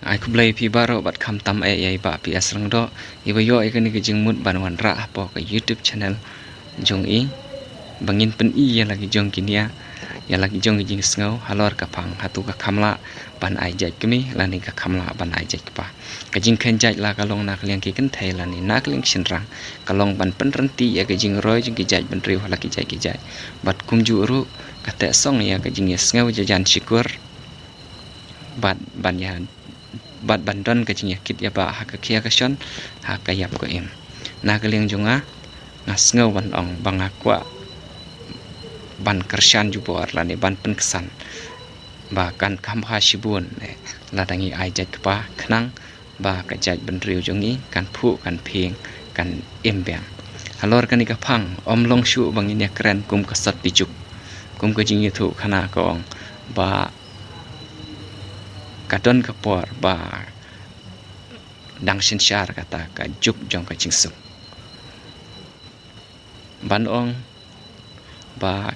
ai ku blai pi baro bat kham tam ai ba pi asrang do iba yo ai kani kijing mut ban wan ra po ka YouTube channel jong i bangin pen i ya lagi jong kinia ya lagi jong kijing sngo halor ka phang hatu ka khamla ban ai jai kemi lani ka khamla ban ai jai pa kijing khen jai la ka long na kliang ki kan thai lani na kliang sinrang ka long ban pen ranti ya kijing roi jing ki jai ban riu hala ki jai bat kumju ru ka te song ya kijing ya sngo jajan syukur bat ban ya bat bandon ka jing kit ya ba ha ka khia ka shon ha ka yap ko em na ka leng jonga ngas ngau ban ong banga kwa ban kershan jubor lani ban pen kesan ba kan kam ha shibun ladangi ai jat pa khnang ba ka jat ban riu jongi kan phu kan phing kan embang halor kani ka phang om long shu bangin ya kren kum ka sat pijuk kum ka jing thu khana ko ong ba kadon kapor ba dang sin syar kata ka juk jong ka chingsuk ban ong ba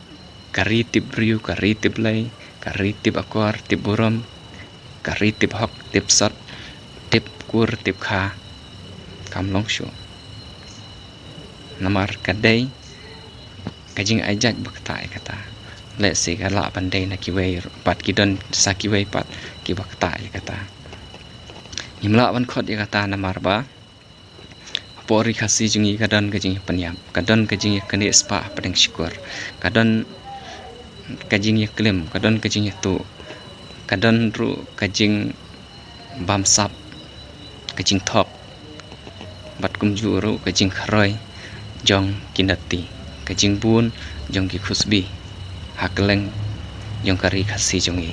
kari tip riu kari tip lai kari tip akor tip buram kari tip hok tip sot tip kur tip kha kam long shu namar kadai kajing ajak bakta kata le se gala pandai na kiwei pat kidon sakiwei pat ki bakta kata imla ban khot ya kata namar ba pori khasi jungi kadon kajing panyam kadon kajing kane spa padang syukur kadon kajing klim kadon kajing tu kadon ru kajing bamsap kajing thok bat kumju ru kajing khroi jong kinati kajing bun jong ki khusbi hakleng jong kari khasi jungi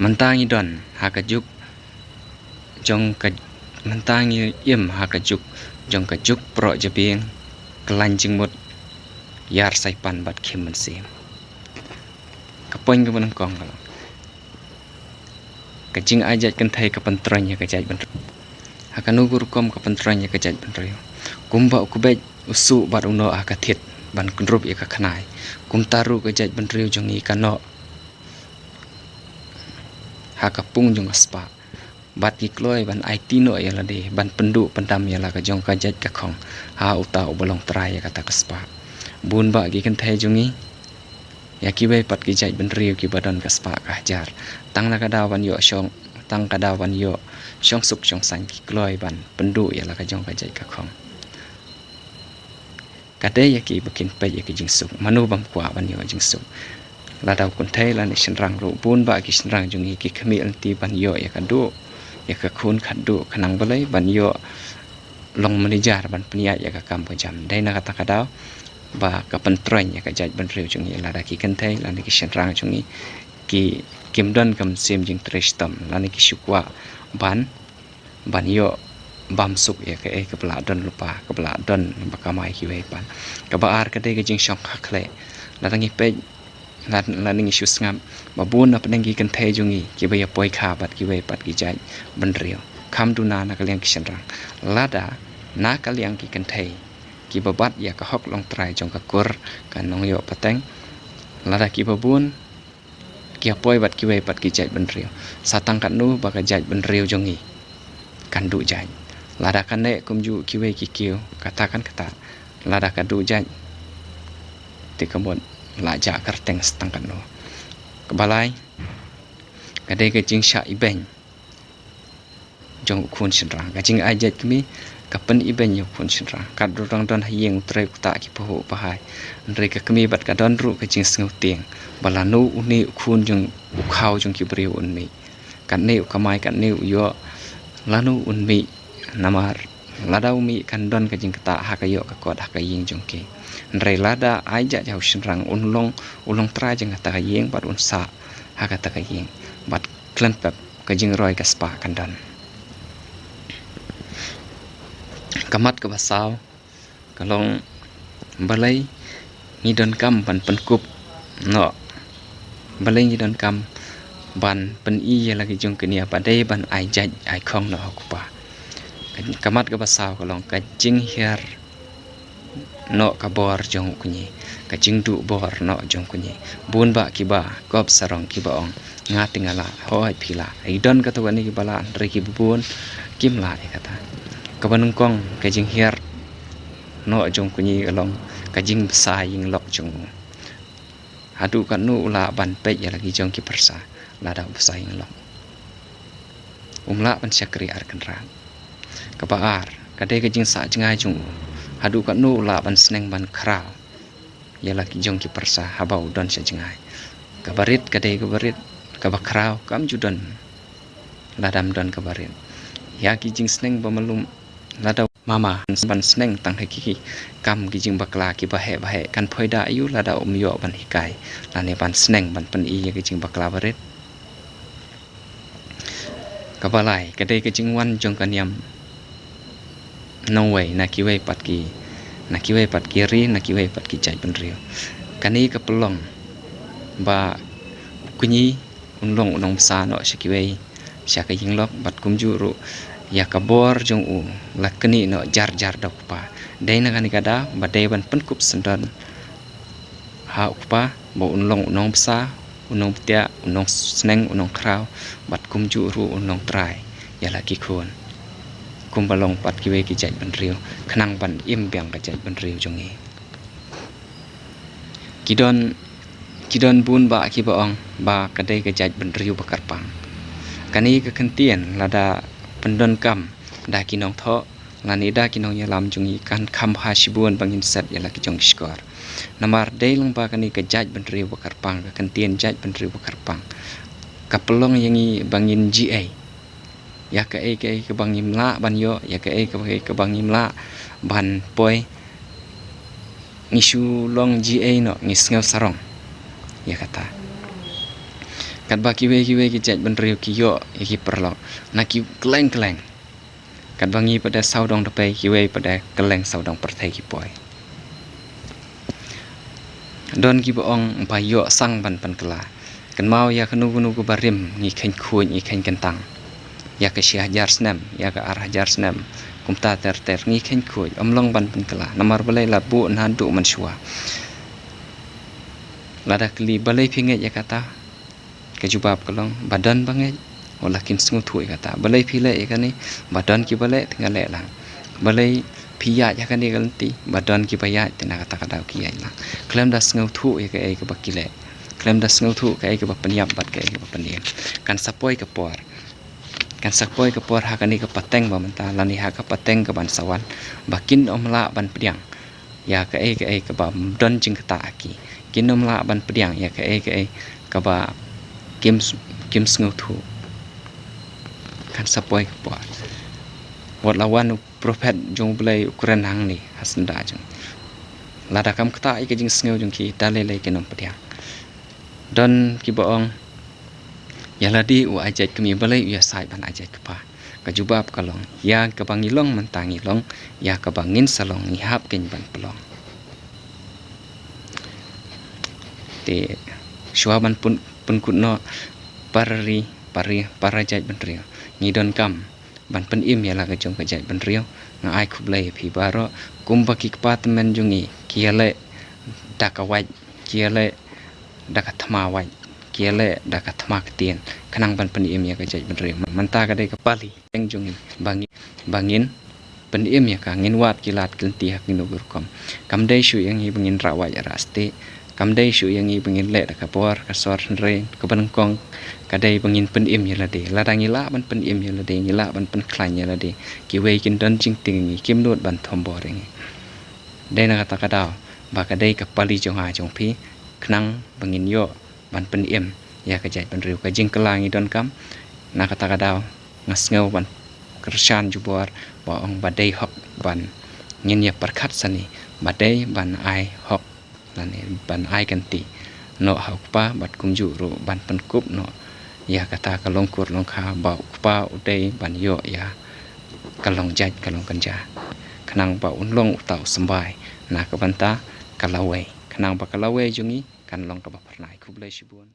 mantangi don hakajuk jong ka mantangi im hakajuk jong kajuk pro jebing kelanjing mut yar saipan bat khim man sim kapoin ka ban kong kajing ajat kan thai ka pantranya ka jaj ban hakanu gur kom ka pantranya ka jaj ban rio kumba kubej usu bat uno akathit ban kunrup ya ka khnai kum taru ka jaj ban rio jong i kano hakapung jong aspa bat ki kloi ban IT no ya la de ban pendu pendam ya la ka jong ka jaj ka khong ha uta obolong trai ya kata kaspa bun ba gi kan thai jungi ya ki bai pat ki jaj ban riu ki badon kaspa ka jar tang la ka dawan yo shong tang ka dawan yo shong suk shong san ki kloi ban pendu ya la ka jong ka jaj ka khong kade ya ki bakin pe ya ki jing suk manu bam kwa ban yo jing suk la daw kun thai la ni shinrang ru bun ba ki shinrang jungi ki khami anti ban yo ya ka du ya ka khun khadu khanang balai ban yo long manager ban pnia ya ka kam jam dai na kata kadaw ba ka pantroin ya ka jaj ban riu jungi la da ki kan thai la ni ki shinrang jungi ki kimdon kam sim jing trestam la ni ki shukwa ban yo bam suk ya ka ka bla don lupa ka bla don ba ka mai ki wei pan ka ba ar ka dai ka jing shong khakle la tangi pe la ning isu ngam babun na penenggi kan thai jungi ki baya poi kha bat ki wei pat ki jai ban rio kham du na ka liang ki shanrang lada na ka liang ki kan thai ki babat ya ka hok long trai jong ka kur kan nong yo pateng lada ki babun ki poi bat ki wei pat ki jai ban rio satang kan nu ba ka jai ban rio jungi kan du jai lada kan ne kumju ki wei ki kiu katakan kata lada ka du jai ti kamon laja kerteng setangkan no kebalai kadai kajing sya ibeng jong kun shinrang kajing ajat kami kapan ibeng yo kun shinrang kad rang don hayeng trai kuta ki poho pahai ndrei ka kami bat kadon ru kajing sngau tieng balanu uni kun jong ukhau jong ki briu unmi kan ne kamai kan ne yo lanu unmi namar ladau mi kan don kajing kata hakayo ka kod hakaying jong ki ndrei lada aja jau shinrang ulong tra jeng kata kaying bat unsa hakata kaying bat klan pep kajing roi ka spa kandan kamat ka basau kalong balai ni don kam ban penkup no balai ni don kam ban pen i ya lagi jong kenia padai ban ai jaj ai khong no kupa kamat ka basau kalong kajing her no kabor jong kunyi kajing du bor no jong kunyi bun ba kiba kop sarong kiba ong ngatingala hoi pila idon kata wani ki bala reki bubun kimla kata kabanung kong kajing hiar no jong kunyi along kajing besaying lok jong hadu kan nu ula ban pe ya lagi jong ki persa lada besaying lok umla ban syakri ar kenra kabaar kadai kajing sa jengai jong hadu kan nu ula ban seneng ban kral ya lagi jong ki persa habau don sya jengai kabarit kadai kabarit kabakrau kam judan ladam don kabarit ya ki jing seneng bamalum lada mama ban seneng tang heki kam ki jing bakla ki bahe kan phoida ayu lada umyo ban hikai lane ban seneng ban pen i ki jing bakla barit kabalai kadai ki jing wan jong kaniam no way na ki way pat ki ri na ki way pat ki jai ban rio kani ka pelong ba kunyi unlong unong sa no syakiwei syaka jinglok bat kumjuru ya kabor jong u lakni no jar dok pa dai na kani kada badai ban penkup sendan ha ukpa bo unlong unong sa unong tia unong sneng unong kraw bat kumjuru unong trai ya laki khon kumbalong pat kiwe ki jai ban riu khnang ban im biang ka jai ban riu jongi kidon bun ba ki baong ba kadai ke jaj ban riu bakar pang kani ke kentien lada pendon kam da kinong tho lani da kinong yalam jungi kan kham ha shibun bangin set yala ki jong skor namar dei long ba kani ke jaj ban riu bakar pang ke kentien jaj ban riu bakar pang kapelong yangi bangin ga ya ke bangim la ban yo ya ke bangim la ban poi ngisu long ga no ngisngau sarong ya kata kat ba kiwe ki jaj ban riu ki yo ki perlo na ki kleng kat bangi pada saudong depai kiwe pada keleng saudong perthai ki poi don ki boong pa yo sang ban pan kala kan mau ya kenu ku barim ngi khen khuin ngi khen kentang ya ke syah jar snam ya ke arah jar snam kumta ter ngi khen khuin omlong ban pan kala namar balai labu na du man shua lada kli balai pinget ya kata kejubab kelong badan banget olah kin sengu thui kata balai pile ya kani badan ki balai tinggal le lang balai piya ya kani ganti badan ki paya tina kata kada ki ya lang klem da sengu thu ya ke bakile klem da sengu thu ke bapeniap bat ke bapeniap kan sapoi ke por ha kani ke pateng ba menta lani ha ke pateng ke ban sawan bakin omla ban pediang ya ke ba don jing kata aki kinom la ban pediang ya ke ba kim sngu thu kan sapoi po wat lawan prophet jong blai ukuran hang ni hasanda jong lada kam kata ke jing sngu jong ki dale le kinom pediang don ki boong ya ladi u ajat kemi balai ya sai ban ajat kepa kajubab kalong ya ke bangilong mentangilong ya ke bangin salong ngihap ken ban pelong te shuaban pun kunno para jaj ban rio ngidon kam ban pen im ya la ka jong ka jaj ban rio nga ai khublai phi baro kumba ki department jungi kiale dakawaj kiale dakathma waj kiale dakathma ktien kanang ban pen im ya ka jaj ban rio manta ka dai ka pali eng jungi bangin pen im ya ka ngin wat kilat kenti hak nginogur kam dai shu yang hi bangin rawaj raste kam dai shu yang i bangin le ka por ka sor re ka ban kong ka dai bangin pen im ya la de la dang ila ban pen im ya la de ngila ban pen klan ya la de ki wei kin don jing ting ngi kim lot ban thom bo reng dai na kata ka daw ba ka dai ka pali jong ha jong phi knang bangin yo ban pen im ya ka jai ban riu ka jing kala ngi don kam na kata ka daw ngas ngau ban kershan jubor ba ong ba dai hok ban ngin ya perkhat sani ba dai ban ai hok lani ban ai ganti no hakpa bat kumju ro ban penkup no ya kata kalong kur long kha ba ukpa udai ban yo ya kalong jaj kalong kanja kanang ba unlong utau sembai na ka banta kalawai kanang ba kalawai jungi kan long ka ba pernai kublai shibun